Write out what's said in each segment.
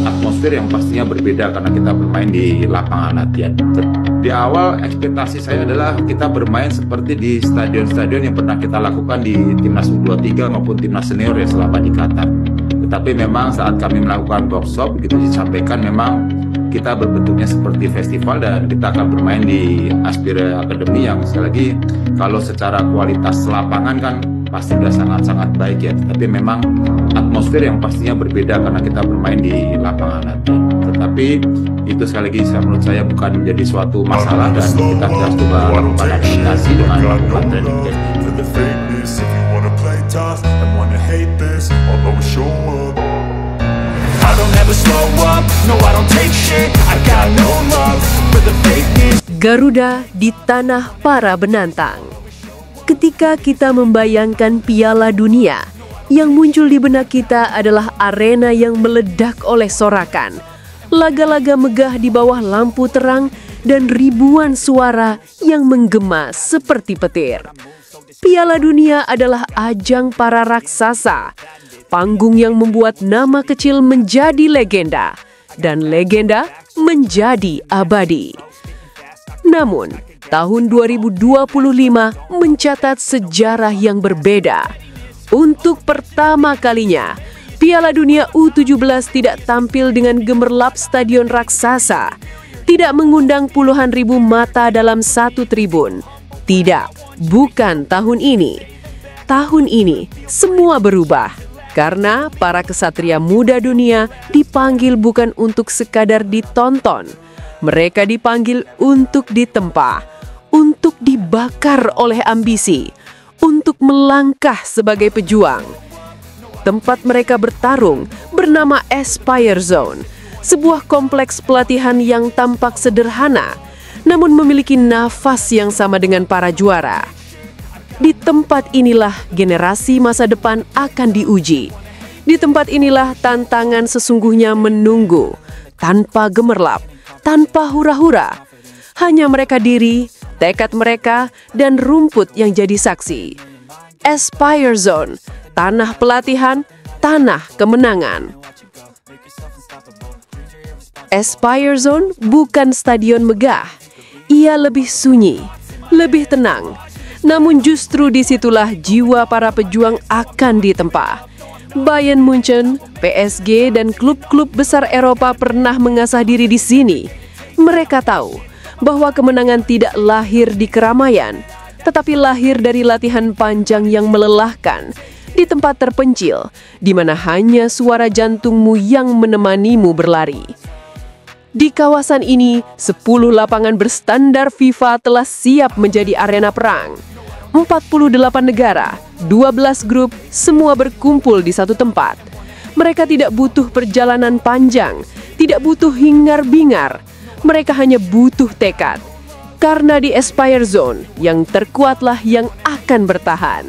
atmosfer yang pastinya berbeda karena kita bermain di lapangan latihan. Di awal ekspektasi saya adalah kita bermain seperti di stadion-stadion yang pernah kita lakukan di Timnas U23 maupun Timnas Senior ya selama di Qatar. Tetapi memang saat kami melakukan workshop, begitu disampaikan memang kita berbentuknya seperti festival dan kita akan bermain di Aspire Academy yang sekali lagi kalau secara kualitas lapangan kan pasti sudah sangat-sangat baik ya. Tapi memang atmosfer yang pastinya berbeda karena kita bermain di lapangan latihan. Tetapi itu sekali lagi menurut saya bukan menjadi suatu masalah dan kita harus coba lakukan adaptasi dengan melakukan training camp. Garuda di tanah para penantang. Ketika kita membayangkan Piala Dunia, yang muncul di benak kita adalah arena yang meledak oleh sorakan, laga-laga megah di bawah lampu terang, dan ribuan suara yang menggema seperti petir. Piala Dunia adalah ajang para raksasa, panggung yang membuat nama kecil menjadi legenda, dan legenda menjadi abadi. Namun, tahun 2025 mencatat sejarah yang berbeda. Untuk pertama kalinya, Piala Dunia U17 tidak tampil dengan gemerlap stadion raksasa, tidak mengundang puluhan ribu mata dalam satu tribun. Tidak, bukan tahun ini. Tahun ini, semua berubah. Karena para kesatria muda dunia dipanggil bukan untuk sekadar ditonton. Mereka dipanggil untuk ditempa, untuk dibakar oleh ambisi, untuk melangkah sebagai pejuang. Tempat mereka bertarung bernama Aspire Zone, sebuah kompleks pelatihan yang tampak sederhana, namun memiliki nafas yang sama dengan para juara. Di tempat inilah generasi masa depan akan diuji. Di tempat inilah tantangan sesungguhnya menunggu, tanpa gemerlap, tanpa hura-hura. Hanya mereka diri, tekad mereka, dan rumput yang jadi saksi. Aspire Zone, tanah pelatihan, tanah kemenangan. Aspire Zone bukan stadion megah. Ia lebih sunyi, lebih tenang. Namun justru disitulah jiwa para pejuang akan ditempa. Bayern Munchen, PSG, dan klub-klub besar Eropa pernah mengasah diri di sini. Mereka tahu bahwa kemenangan tidak lahir di keramaian, tetapi lahir dari latihan panjang yang melelahkan, di tempat terpencil, di mana hanya suara jantungmu yang menemanimu berlari. Di kawasan ini, 10 lapangan berstandar FIFA telah siap menjadi arena perang. 48 negara, 12 grup, semua berkumpul di satu tempat. Mereka tidak butuh perjalanan panjang, tidak butuh hingar-bingar. Mereka hanya butuh tekad. Karena di Aspire Zone, yang terkuatlah yang akan bertahan.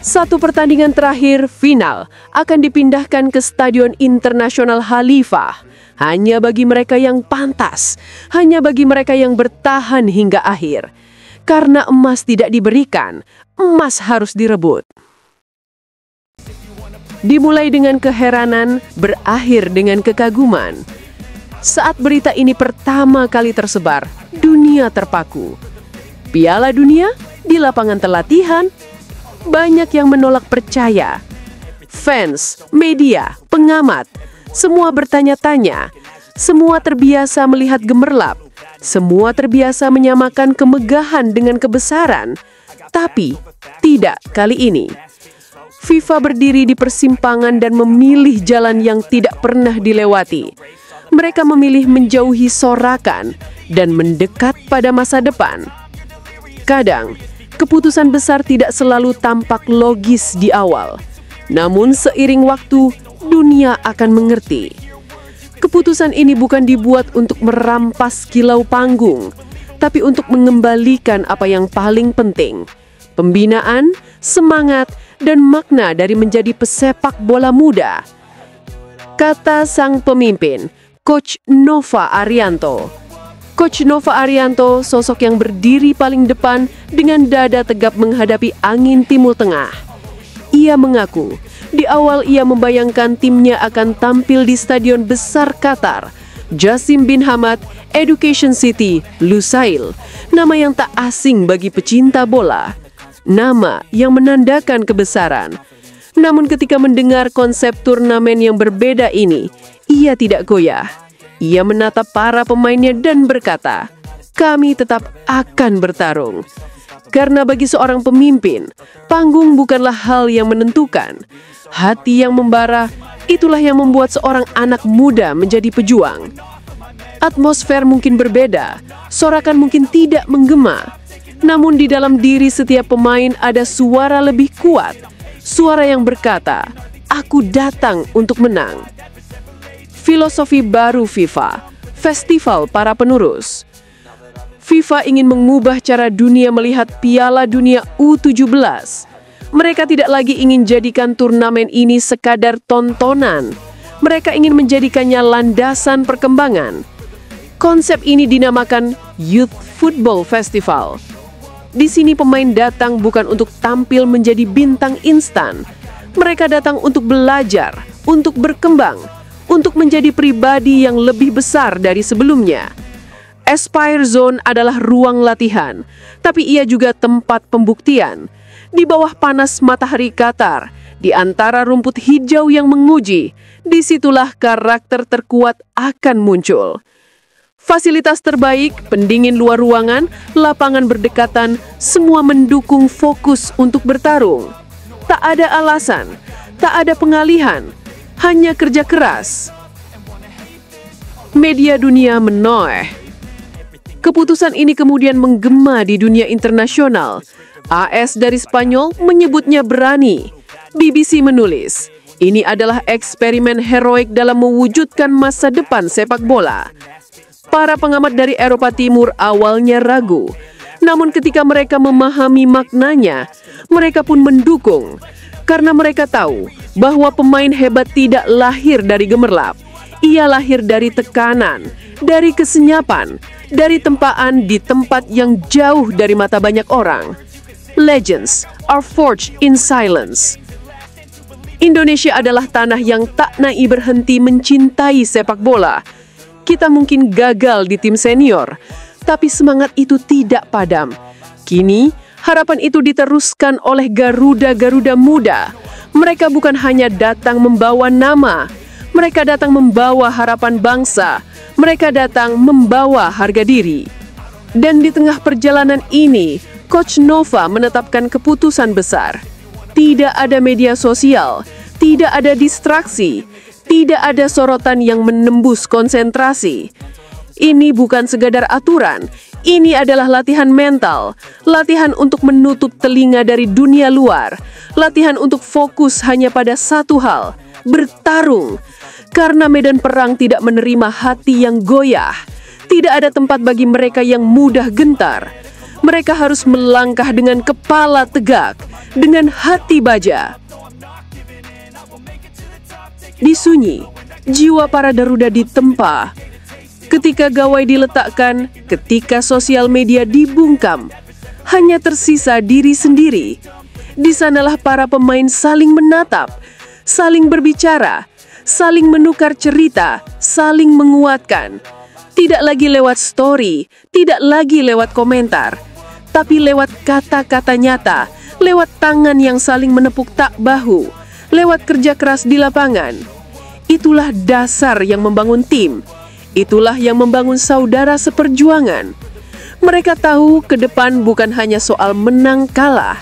Satu pertandingan terakhir, final, akan dipindahkan ke Stadion Internasional Khalifah. Hanya bagi mereka yang pantas, hanya bagi mereka yang bertahan hingga akhir. Karena emas tidak diberikan, emas harus direbut. Dimulai dengan keheranan, berakhir dengan kekaguman. Saat berita ini pertama kali tersebar, dunia terpaku. Piala Dunia di lapangan pelatihan, banyak yang menolak percaya. Fans, media, pengamat, semua bertanya-tanya. Semua terbiasa melihat gemerlap. Semua terbiasa menyamakan kemegahan dengan kebesaran. Tapi tidak kali ini. FIFA berdiri di persimpangan dan memilih jalan yang tidak pernah dilewati. Mereka memilih menjauhi sorakan dan mendekat pada masa depan. Kadang, keputusan besar tidak selalu tampak logis di awal. Namun seiring waktu, dunia akan mengerti. Keputusan ini bukan dibuat untuk merampas kilau panggung, tapi untuk mengembalikan apa yang paling penting. Pembinaan, semangat, dan makna dari menjadi pesepak bola muda. Kata sang pemimpin, Coach Nova Arianto. Coach Nova Arianto, sosok yang berdiri paling depan dengan dada tegap menghadapi angin Timur Tengah. Ia mengaku Di awal ia membayangkan timnya akan tampil di stadion besar Qatar, Jassim bin Hamad Education City, Lusail, nama yang tak asing bagi pecinta bola, nama yang menandakan kebesaran. Namun ketika mendengar konsep turnamen yang berbeda ini, ia tidak goyah. Ia menatap para pemainnya dan berkata, "Kami tetap akan bertarung." Karena bagi seorang pemimpin, panggung bukanlah hal yang menentukan. Hati yang membara, itulah yang membuat seorang anak muda menjadi pejuang. Atmosfer mungkin berbeda, sorakan mungkin tidak menggema. Namun di dalam diri setiap pemain ada suara lebih kuat. Suara yang berkata, "Aku datang untuk menang." Filosofi baru FIFA, Festival Para Penerus. FIFA ingin mengubah cara dunia melihat Piala Dunia U17. Mereka tidak lagi ingin jadikan turnamen ini sekadar tontonan. Mereka ingin menjadikannya landasan perkembangan. Konsep ini dinamakan Youth Football Festival. Di sini pemain datang bukan untuk tampil menjadi bintang instan. Mereka datang untuk belajar, untuk berkembang, untuk menjadi pribadi yang lebih besar dari sebelumnya. Aspire Zone adalah ruang latihan, tapi ia juga tempat pembuktian. Di bawah panas matahari Qatar, di antara rumput hijau yang menguji, disitulah karakter terkuat akan muncul. Fasilitas terbaik, pendingin luar ruangan, lapangan berdekatan, semua mendukung fokus untuk bertarung. Tak ada alasan, tak ada pengalihan, hanya kerja keras. Media dunia menoleh. Keputusan ini kemudian menggema di dunia internasional. AS dari Spanyol menyebutnya berani. BBC menulis, ini adalah eksperimen heroik dalam mewujudkan masa depan sepak bola. Para pengamat dari Eropa Timur awalnya ragu. Namun ketika mereka memahami maknanya, mereka pun mendukung. Karena mereka tahu bahwa pemain hebat tidak lahir dari gemerlap. Ia lahir dari tekanan, dari kesenyapan, dari tempaan di tempat yang jauh dari mata banyak orang. Legends are forged in silence. Indonesia adalah tanah yang tak naik berhenti mencintai sepak bola. Kita mungkin gagal di tim senior, tapi semangat itu tidak padam. Kini, harapan itu diteruskan oleh Garuda-Garuda muda. Mereka bukan hanya datang membawa nama, mereka datang membawa harapan bangsa. Mereka datang membawa harga diri. Dan di tengah perjalanan ini, Coach Nova menetapkan keputusan besar. Tidak ada media sosial, tidak ada distraksi, tidak ada sorotan yang menembus konsentrasi. Ini bukan sekadar aturan, ini adalah latihan mental, latihan untuk menutup telinga dari dunia luar, latihan untuk fokus hanya pada satu hal, bertarung. Karena medan perang tidak menerima hati yang goyah. Tidak ada tempat bagi mereka yang mudah gentar. Mereka harus melangkah dengan kepala tegak, dengan hati baja. Di sunyi, jiwa para Garuda ditempa. Ketika gawai diletakkan, ketika sosial media dibungkam, hanya tersisa diri sendiri. Di sanalah para pemain saling menatap, saling berbicara, saling menukar cerita, saling menguatkan. Tidak lagi lewat story, tidak lagi lewat komentar, tapi lewat kata-kata nyata, lewat tangan yang saling menepuk tak bahu, lewat kerja keras di lapangan. Itulah dasar yang membangun tim, itulah yang membangun saudara seperjuangan. Mereka tahu ke depan bukan hanya soal menang kalah,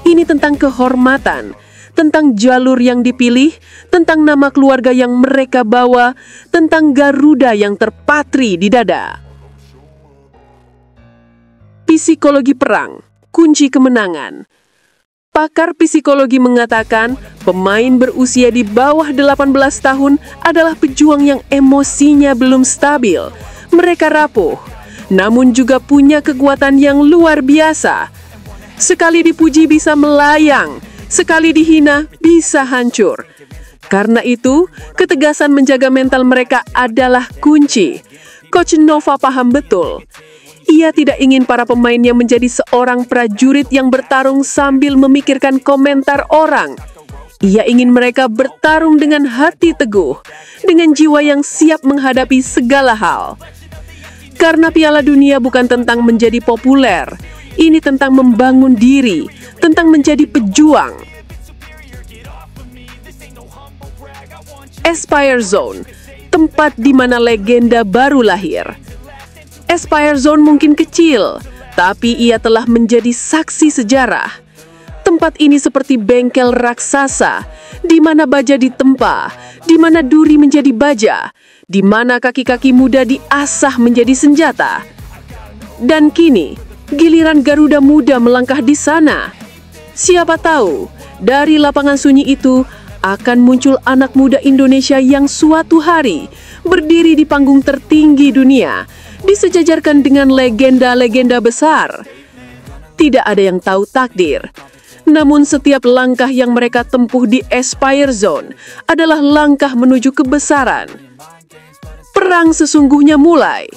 ini tentang kehormatan, tentang jalur yang dipilih, tentang nama keluarga yang mereka bawa, tentang Garuda yang terpatri di dada. Psikologi perang, kunci kemenangan. Pakar psikologi mengatakan, pemain berusia di bawah 18 tahun adalah pejuang yang emosinya belum stabil. Mereka rapuh, namun juga punya kekuatan yang luar biasa. Sekali dipuji bisa melayang, sekali dihina bisa hancur. Karena itu, ketegasan menjaga mental mereka adalah kunci. Coach Nova paham betul. Ia tidak ingin para pemainnya menjadi seorang prajurit yang bertarung sambil memikirkan komentar orang. Ia ingin mereka bertarung dengan hati teguh, dengan jiwa yang siap menghadapi segala hal. Karena Piala Dunia bukan tentang menjadi populer, ini tentang membangun diri, tentang menjadi pejuang. Aspire Zone, tempat di mana legenda baru lahir. Aspire Zone mungkin kecil, tapi ia telah menjadi saksi sejarah. Tempat ini seperti bengkel raksasa, di mana baja ditempa, di mana duri menjadi baja, di mana kaki-kaki muda diasah menjadi senjata. Dan kini, giliran Garuda Muda melangkah di sana. Siapa tahu, dari lapangan sunyi itu akan muncul anak muda Indonesia yang suatu hari berdiri di panggung tertinggi dunia, disejajarkan dengan legenda-legenda besar. Tidak ada yang tahu takdir. Namun setiap langkah yang mereka tempuh di Aspire Zone adalah langkah menuju kebesaran. Perang sesungguhnya mulai.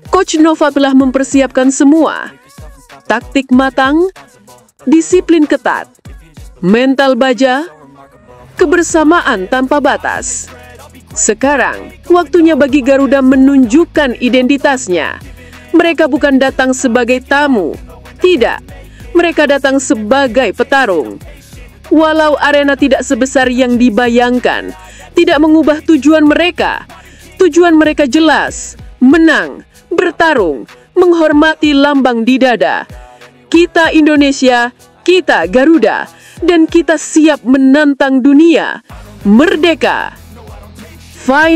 Coach Nova telah mempersiapkan semua. Taktik matang, disiplin ketat, mental baja, kebersamaan tanpa batas. Sekarang, waktunya bagi Garuda menunjukkan identitasnya. Mereka bukan datang sebagai tamu. Tidak. Mereka datang sebagai petarung. Walau arena tidak sebesar yang dibayangkan, tidak mengubah tujuan mereka. Tujuan mereka jelas, menang, bertarung, menghormati lambang di dada. Kita Indonesia, kita Garuda, dan kita siap menantang dunia. Merdeka! Fine.